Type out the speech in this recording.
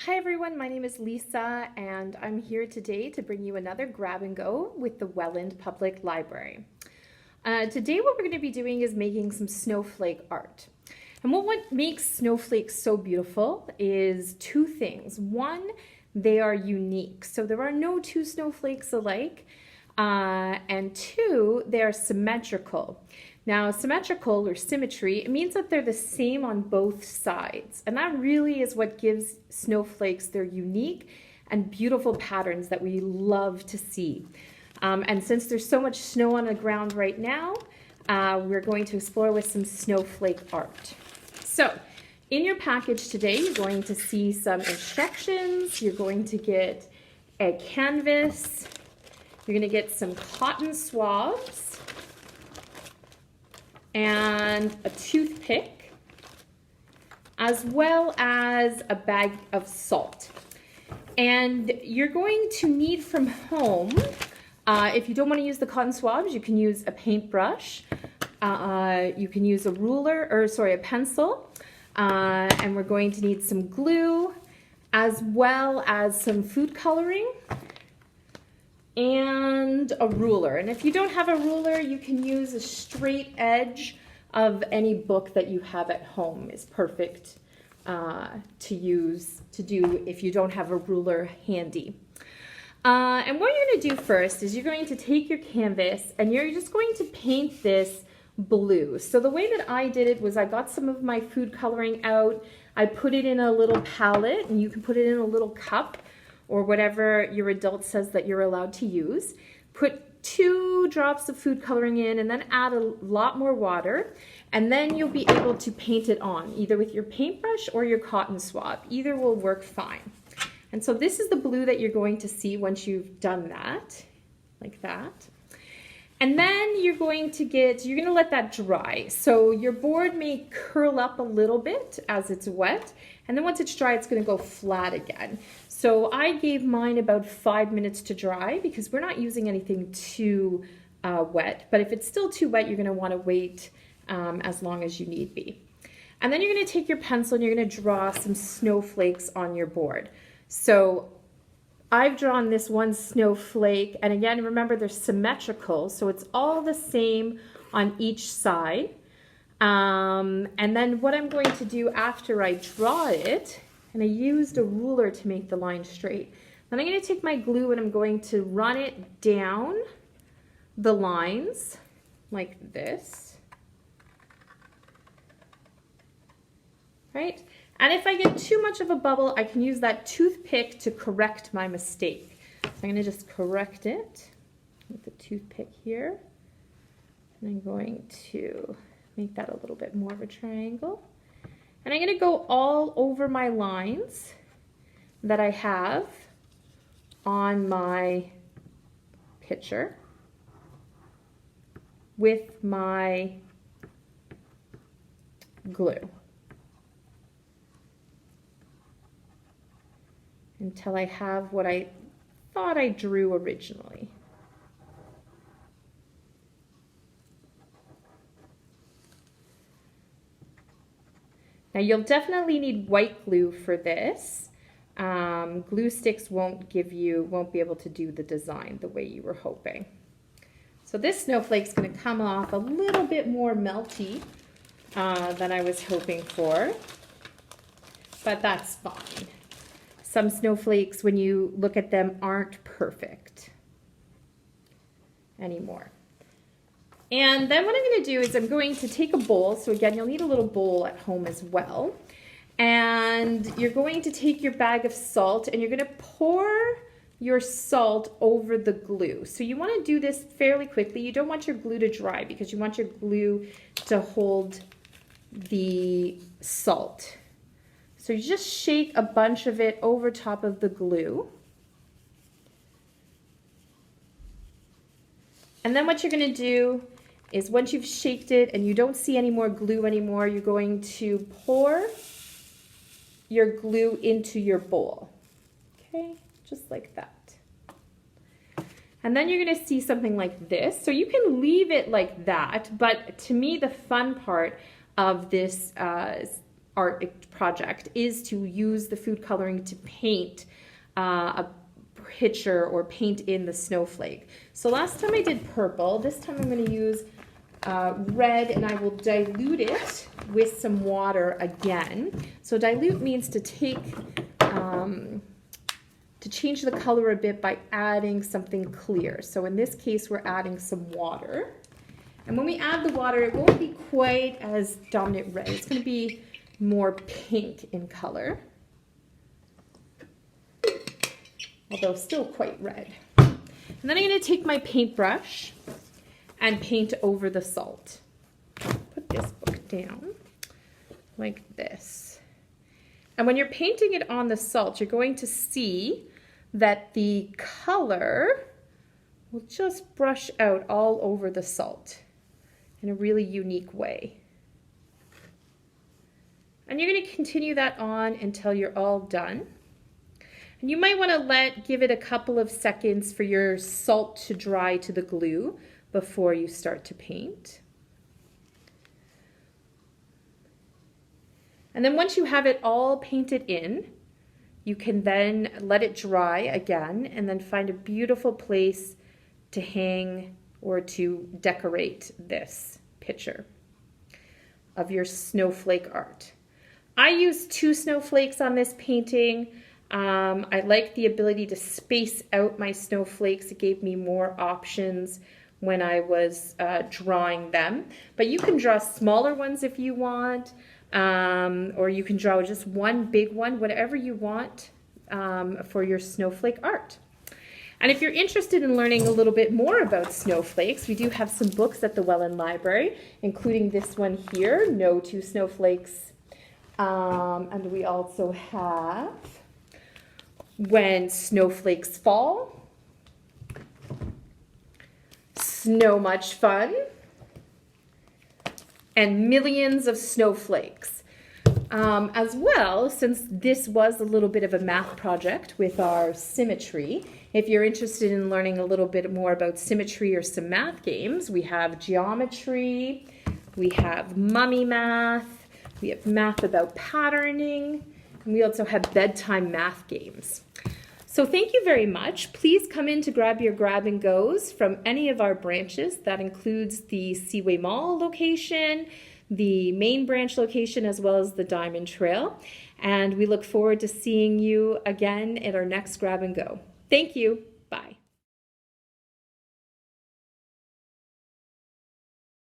Hi everyone, my name is Lisa and I'm here today to bring you another grab and go with the Welland Public Library. Today what we're going to be doing is making some snowflake art. And what makes snowflakes so beautiful is two things. One, they are unique. So there are no two snowflakes alike. And two, they are symmetrical. Now, symmetrical or symmetry, it means that they're the same on both sides. And that really is what gives snowflakes their unique and beautiful patterns that we love to see. And since there's so much snow on the ground right now, we're going to explore with some snowflake art. So, in your package today, you're going to see some instructions. You're going to get a canvas. You're going to get some cotton swabs and a toothpick, as well as a bag of salt. And you're going to need from home, if you don't want to use the cotton swabs, you can use a paintbrush, you can use a a pencil, and we're going to need some glue, as well as some food coloring, and a ruler. And if you don't have a ruler, you can use a straight edge of any book that you have at home. Is perfect to do if you don't have a ruler handy. And what you're going to do first is you're going to take your canvas and you're just going to paint this blue. So the way that I did it was I got some of my food coloring out, I put it in a little palette, and you can put it in a little cup or whatever your adult says that you're allowed to use. Put 2 drops of food coloring in and then add a lot more water, and then you'll be able to paint it on, either with your paintbrush or your cotton swab. Either will work fine. And so this is the blue that you're going to see once you've done that, like that. And then you're going to let that dry. So your board may curl up a little bit as it's wet, and then once it's dry, it's going to go flat again. So I gave mine about 5 minutes to dry because we're not using anything too wet. But if it's still too wet, you're going to want to wait as long as you need be. And then you're going to take your pencil and you're going to draw some snowflakes on your board. So I've drawn this one snowflake, and again, remember they're symmetrical, so it's all the same on each side. And then what I'm going to do after I draw it, and I used a ruler to make the line straight, then I'm going to take my glue and I'm going to run it down the lines like this, right? And if I get too much of a bubble, I can use that toothpick to correct my mistake. So I'm going to just correct it with the toothpick here. And I'm going to make that a little bit more of a triangle. And I'm going to go all over my lines that I have on my picture with my glue, until I have what I thought I drew originally. Now you'll definitely need white glue for this. Glue sticks won't be able to do the design the way you were hoping. So this snowflake's going to come off a little bit more melty than I was hoping for, but that's fine. Some snowflakes, when you look at them, aren't perfect anymore. And then what I'm going to do is I'm going to take a bowl. So again, you'll need a little bowl at home as well. And you're going to take your bag of salt and you're going to pour your salt over the glue. So you want to do this fairly quickly. You don't want your glue to dry because you want your glue to hold the salt. So you just shake a bunch of it over top of the glue. And then what you're going to do is once you've shaked it and you don't see any more glue anymore, you're going to pour your glue into your bowl. Okay, just like that. And then you're going to see something like this. So you can leave it like that, but to me the fun part of this art project is to use the food coloring to paint a picture or paint in the snowflake. So last time I did purple, this time I'm going to use red, and I will dilute it with some water again. So dilute means to take, to change the color a bit by adding something clear. So in this case, we're adding some water. And when we add the water, it won't be quite as dominant red. It's going to be more pink in color, although still quite red. And then I'm going to take my paintbrush and paint over the salt. Put this book down like this. And when you're painting it on the salt, you're going to see that the color will just brush out all over the salt in a really unique way. And you're going to continue that on until you're all done. And you might want to give it a couple of seconds for your salt to dry to the glue before you start to paint. And then once you have it all painted in, you can then let it dry again and then find a beautiful place to hang or to decorate this picture of your snowflake art. I used 2 snowflakes on this painting. I like the ability to space out my snowflakes. It gave me more options when I was drawing them. But you can draw smaller ones if you want, or you can draw just one big one, whatever you want for your snowflake art. And if you're interested in learning a little bit more about snowflakes, we do have some books at the Welland Library, including this one here, No Two Snowflakes. And we also have When Snowflakes Fall, So Much Fun, and Millions of Snowflakes. As well, since this was a little bit of a math project with our symmetry, if you're interested in learning a little bit more about symmetry or some math games, we have geometry, we have mummy math, we have math about patterning, and we also have bedtime math games. So thank you very much. Please come in to grab your grab and goes from any of our branches. That includes the Seaway Mall location, the main branch location, as well as the Diamond Trail. And we look forward to seeing you again at our next grab and go. Thank you.